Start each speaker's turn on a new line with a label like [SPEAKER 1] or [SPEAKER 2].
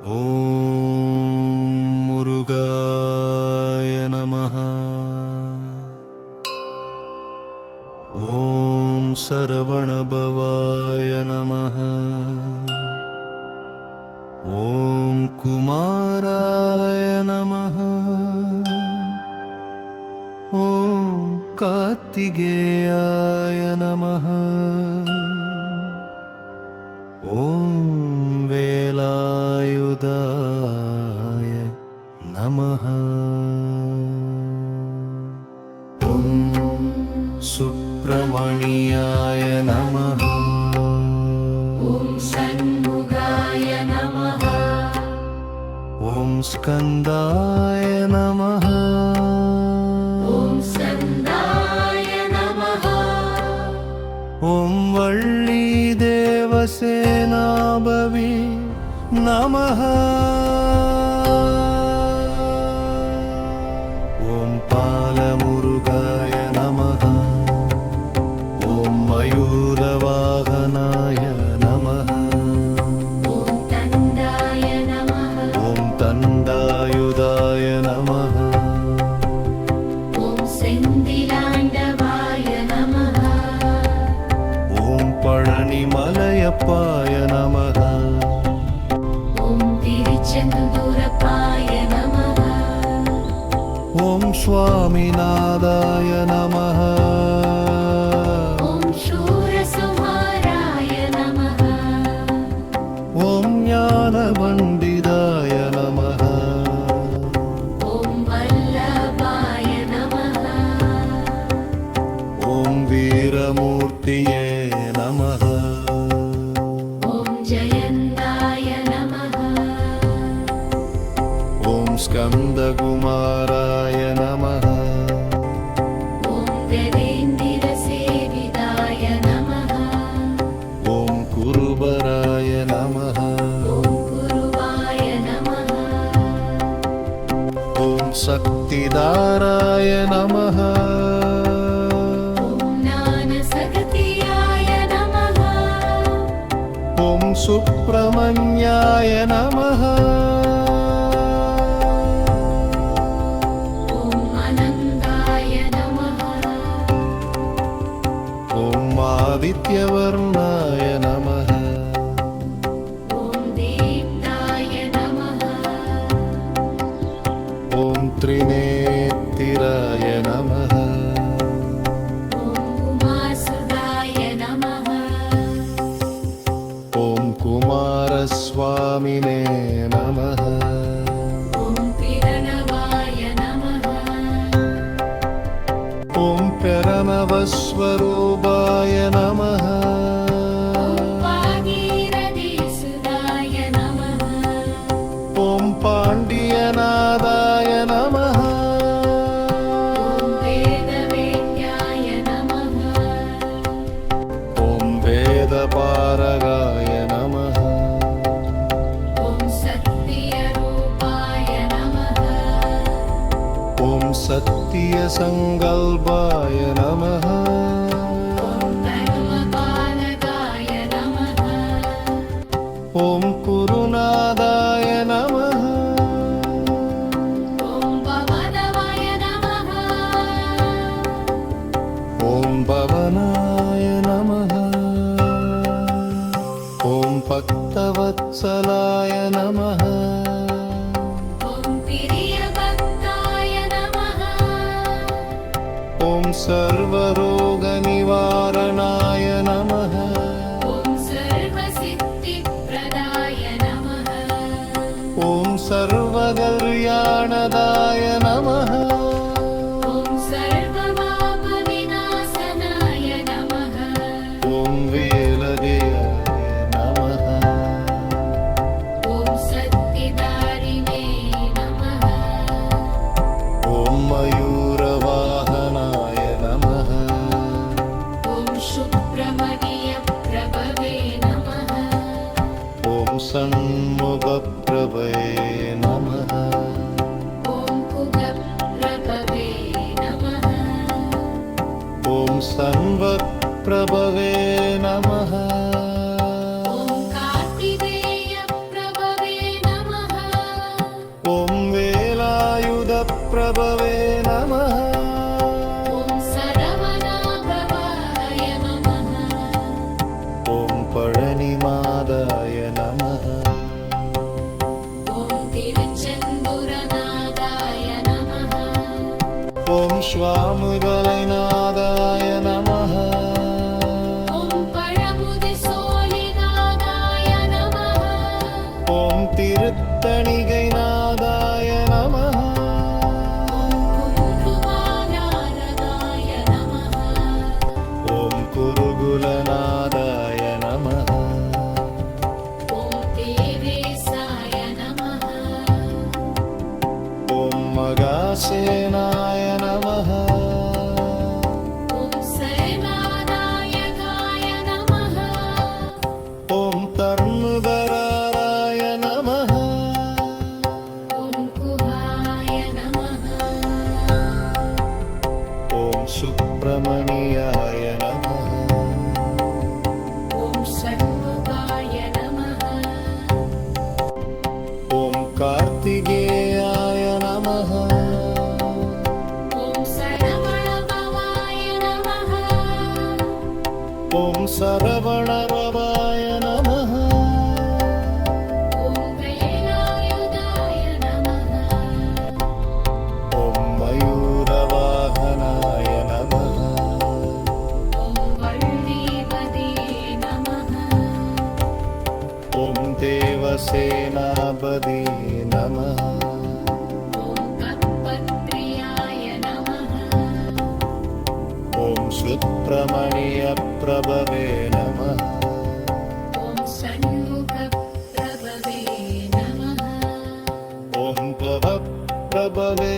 [SPEAKER 1] ஓம் முருகாய நமஹ. ஓம் சரவணபவாய நமஹ. ஓம் குமாராய நமஹ. ஓம் கார்த்திகேயாய நமஹ. ஓம் வேலாயுதாய நமஹ. ஓம் சுப்பிரமணியாய நமஹ.
[SPEAKER 2] ஓம் சண்முகாய நமஹ.
[SPEAKER 1] ஓம் ஸ்கந்தாய நமஹ.
[SPEAKER 2] ஓம் ஸ்கந்தாய நமஹ.
[SPEAKER 1] ஓம் வள்ளி தேவசேனாபவி நமஹ. ஓம் பாலமுருகாய நமஹ. ஓம் மயூரவாகனாய நமஹ.
[SPEAKER 2] ஓம் தண்டாய நமஹ.
[SPEAKER 1] ஓம் தண்டாயுதாய நமஹ.
[SPEAKER 2] ஓம் செந்திலாண்டவாய நமஹ.
[SPEAKER 1] ஓம் பழனிமலையப்பாய நமஹ.
[SPEAKER 2] ஓம் திருச்செந்தூரப்பாய நமஹ.
[SPEAKER 1] ஓம் சுவாமிநாதாய நமஹ.
[SPEAKER 2] ஓம் சூரசுமாராய நமஹ.
[SPEAKER 1] ஓம் ஞானபண்டிதாய நமஹ.
[SPEAKER 2] ஓம் வல்லபாய நமஹ.
[SPEAKER 1] ஓம் வீரமூர்த்தியே நமஹ.
[SPEAKER 2] ஓம் ஜெயந்தாய நமஹ.
[SPEAKER 1] ஓம் ஸ்கந்தகுமாராய நமஹ.
[SPEAKER 2] ஓம் கஜேந்திர சேவிதாய நமஹ.
[SPEAKER 1] ஓம் குருபராய நமஹ.
[SPEAKER 2] ஓம் குருவாய நமஹ.
[SPEAKER 1] ஓம் சக்திதாராய நமஹ.
[SPEAKER 2] ஓம் ஞானசக்தியாய நமஹ.
[SPEAKER 1] ஓம் சுப்பிரமணியாய நமஹ.
[SPEAKER 2] ஓம் அனந்தாய நமஹ.
[SPEAKER 1] ஓம் ஆதித்யவர்ணாய நமஹ.
[SPEAKER 2] ஓம் தீப்தாய நமஹ.
[SPEAKER 1] ஓம் த்ரிநேத்திராய நமஹ.
[SPEAKER 2] ஓம் உமாசுதாய நமஹ.
[SPEAKER 1] ஓம் குமாரஸ்வாமினே நமஹ.
[SPEAKER 2] ஓம் பிரணவாய நமஹ.
[SPEAKER 1] ஓம் பிரணவஸ்வரூபாய நமஹ.
[SPEAKER 2] ஓம் பாகீரதீசுதாய நமஹ.
[SPEAKER 1] ஓம் பாண்டியநாதாய நமஹ.
[SPEAKER 2] ஓம் வேதவேத்யாய நமஹ.
[SPEAKER 1] ஓம் வேதபாரகாய நமஹ.
[SPEAKER 2] ஓம் சத்யரூபாய நமஹ.
[SPEAKER 1] ஓம் சத்யசங்கல்பாய நமஹ.
[SPEAKER 2] ஓம் தர்மபாலகாய நமஹ.
[SPEAKER 1] ஓம் குருநாதாய நமஹ.
[SPEAKER 2] ஓம் பவனவாய நமஹ.
[SPEAKER 1] ஓம் பவனாய நமஹ. ஓம் பக்தவத்சலாய நமஹ.
[SPEAKER 2] ஓம் பிரியபக்தாய நமஹ.
[SPEAKER 1] ஓம் சர்வரோகநிவாரணாய நமஹ.
[SPEAKER 2] ஓம் சர்வசித்திப்ரதாய நமஹ.
[SPEAKER 1] ஓம் சர்வகல்யாணதாய நமஹ.
[SPEAKER 2] ஓம் சர்வபாபவிநாசனாய நமஹ.
[SPEAKER 1] ஓம் வேலகேயாய நமஹ.
[SPEAKER 2] ஓம் சத்திதாரிணே நமஹ.
[SPEAKER 1] ஓம் மயூரவாகனாய நமஹ.
[SPEAKER 2] ஓம் சுப்ரமணிய பிரபவே நமஹ.
[SPEAKER 1] ஓம் சண்முகப்பிரபவே நமஹ.
[SPEAKER 2] ஓம் குகப்பிரபவே நமஹ.
[SPEAKER 1] ஓம் சன்வத்பிரபவே நமஹ.
[SPEAKER 2] ஓம் கார்த்திகேய பிரபவே நமஹ.
[SPEAKER 1] श्वामुगलनादाय नमः
[SPEAKER 2] ॐ परमुदिसोलिनादाय नमः
[SPEAKER 1] ॐ तिरुत्तणिगैनादाय नमः
[SPEAKER 2] ॐ कुङ्कुमानारदाय नमः
[SPEAKER 1] ॐ कुरुगुलनादाय नमः
[SPEAKER 2] ॐ देवेशाय नमः
[SPEAKER 1] ॐ मगासेनाय नमः
[SPEAKER 2] ॐ सेनानायकाय नमः
[SPEAKER 1] ॐ तर्मुदराय नमः
[SPEAKER 2] ॐ कुहाय नमः
[SPEAKER 1] ॐ सुब्रह्मण्याय नमः
[SPEAKER 2] ॐ षण्मुखाय नमः
[SPEAKER 1] ॐ कार्तिकेयाय नमः
[SPEAKER 2] ॐ सरवणभवाय नमः
[SPEAKER 1] ॐ सरवणभवाय नमः
[SPEAKER 2] ॐ वेलायुधाय नमः
[SPEAKER 1] ॐ मयूरवाहनाय नमः
[SPEAKER 2] ॐ वल्लीपदे नमः
[SPEAKER 1] ॐ देवसेनापदे नमः
[SPEAKER 2] ॐ तत्पत्र्याय नमः
[SPEAKER 1] ॐ सुब्रह्मण्यप्रभवे नमः
[SPEAKER 2] ॐ षण्मुखप्रभवे नमः
[SPEAKER 1] ॐ भवप्रभवे